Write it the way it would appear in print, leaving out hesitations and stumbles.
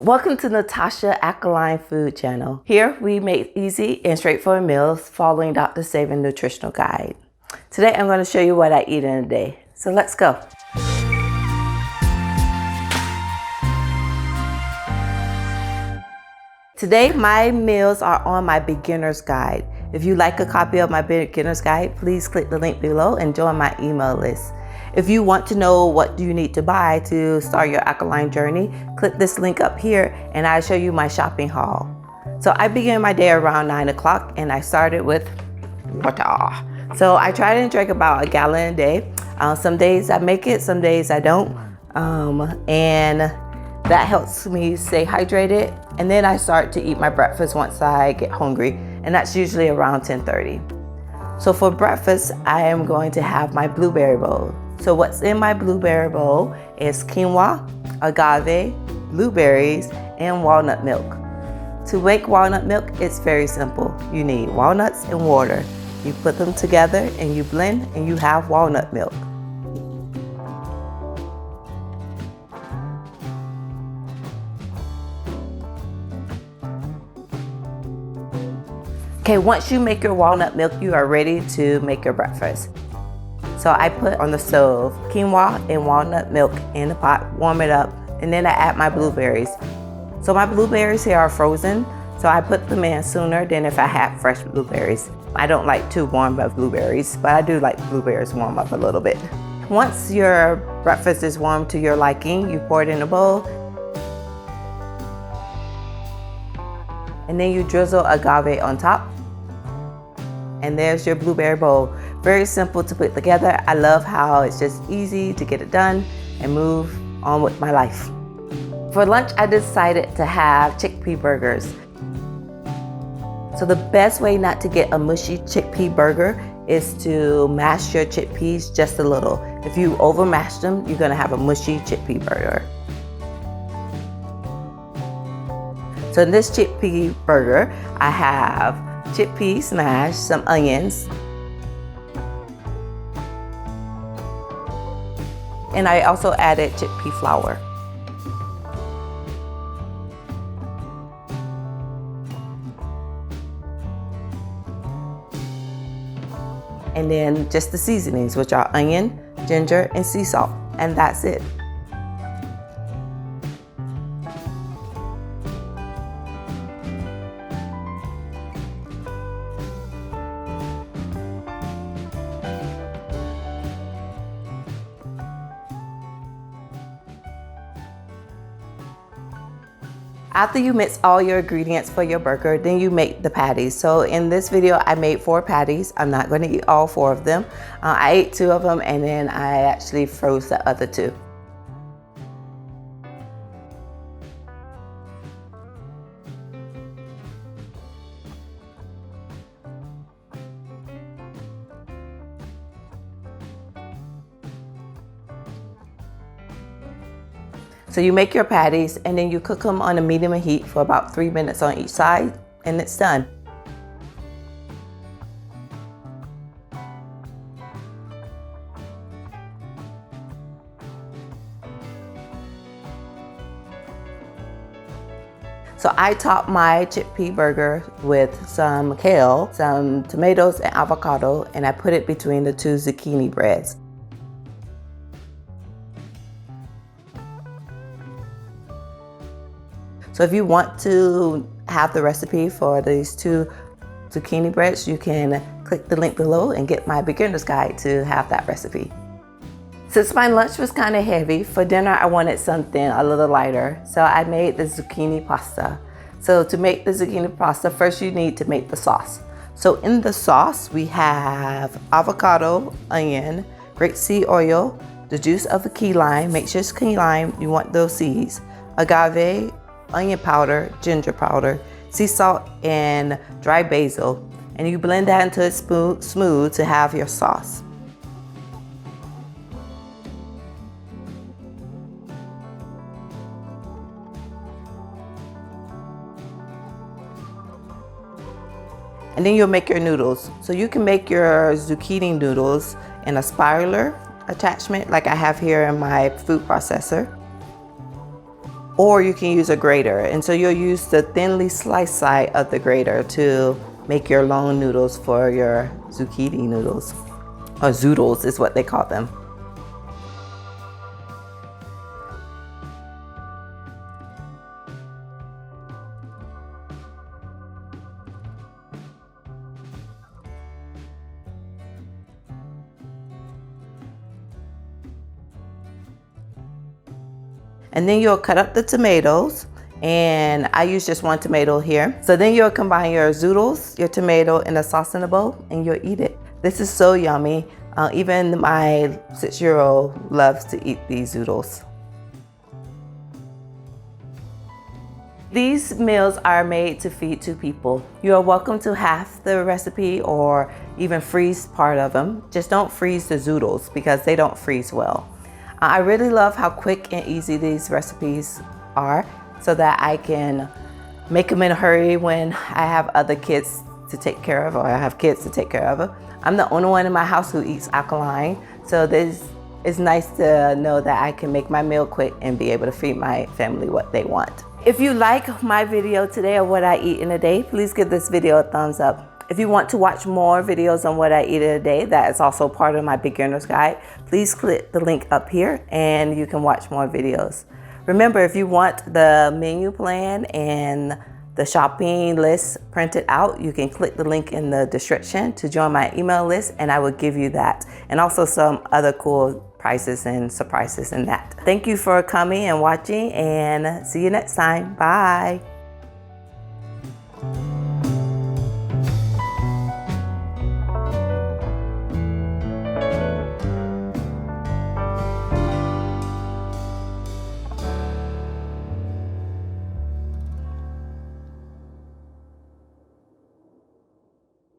Welcome to Natasha Alkaline Food Channel. Here we make easy and straightforward meals following Dr. Sebi nutritional guide. Today I'm going to show you what I eat in a day. So let's go. Today my meals are on my beginner's guide. If you like a copy of my beginner's guide, please click the link below and join my email list. If you want to know what you need to buy to start your alkaline journey, click this link up here and I'll show you my shopping haul. So I begin my day around 9 o'clock and I started with water. So I try to drink about a gallon a day. Some days I make it, some days I don't. And that helps me stay hydrated. And then I start to eat my breakfast once I get hungry. And that's usually around 10:30. So for breakfast, I am going to have my blueberry bowl. So what's in my blueberry bowl is quinoa, agave, blueberries, and walnut milk. To make walnut milk, it's very simple. You need walnuts and water. You put them together and you blend and you have walnut milk. Okay, once you make your walnut milk, you are ready to make your breakfast. So I put on the stove quinoa and walnut milk in the pot, warm it up, and then I add my blueberries. So my blueberries here are frozen, so I put them in sooner than if I had fresh blueberries. I don't like too warm of blueberries, but I do like blueberries warm up a little bit. Once your breakfast is warm to your liking, you pour it in a bowl, and then you drizzle agave on top. And there's your blueberry bowl. Very simple to put together. I love how it's just easy to get it done and move on with my life. For lunch, I decided to have chickpea burgers. So the best way not to get a mushy chickpea burger is to mash your chickpeas just a little. If you over mash them, you're gonna have a mushy chickpea burger. So in this chickpea burger, I have chickpeas smashed, some onions, and I also added chickpea flour. And then just the seasonings, which are onion, ginger, and sea salt, and that's it. After you mix all your ingredients for your burger, then you make the patties. So in this video, I made 4 patties. I'm not going to eat all 4 of them. I ate 2 of them and then I actually froze the other 2. So you make your patties and then you cook them on a medium heat for about 3 minutes on each side and it's done. So I top my chickpea burger with some kale, some tomatoes and avocado, and I put it between the 2 zucchini breads. So if you want to have the recipe for these 2 zucchini breads, you can click the link below and get my beginner's guide to have that recipe. Since my lunch was kind of heavy, for dinner I wanted something a little lighter, so I made the zucchini pasta. So to make the zucchini pasta, first you need to make the sauce. So in the sauce we have avocado, onion, grapeseed oil, the juice of a key lime, make sure it's key lime, you want those seeds, agave, onion powder, ginger powder, sea salt, and dry basil. And you blend that until it's smooth to have your sauce. And then you'll make your noodles. So you can make your zucchini noodles in a spiraler attachment like I have here in my food processor. or you can use a grater. And so you'll use the thinly sliced side of the grater to make your long noodles for your zucchini noodles, or zoodles is what they call them. And then you'll cut up the tomatoes, and I use just one tomato here. So then you'll combine your zoodles, your tomato, and the sauce in a bowl, and you'll eat it. This is so yummy. Even my 6-year-old loves to eat these zoodles. These meals are made to feed 2 people. You are welcome to half the recipe or even freeze part of them. Just don't freeze the zoodles because they don't freeze well. I really love how quick and easy these recipes are, so that I can make them in a hurry when I have other kids to take care of, or I have kids to take care of. I'm the only one in my house who eats alkaline, so this is nice to know that I can make my meal quick and be able to feed my family what they want. If you like my video today of what I eat in a day, please give this video a thumbs up. If you want to watch more videos on what I eat in a day, that is also part of my beginner's guide, please click the link up here and you can watch more videos. Remember, if you want the menu plan and the shopping list printed out, you can click the link in the description to join my email list, and I will give you that. And also some other cool prices and surprises in that. Thank you for coming and watching, and see you next time. Bye.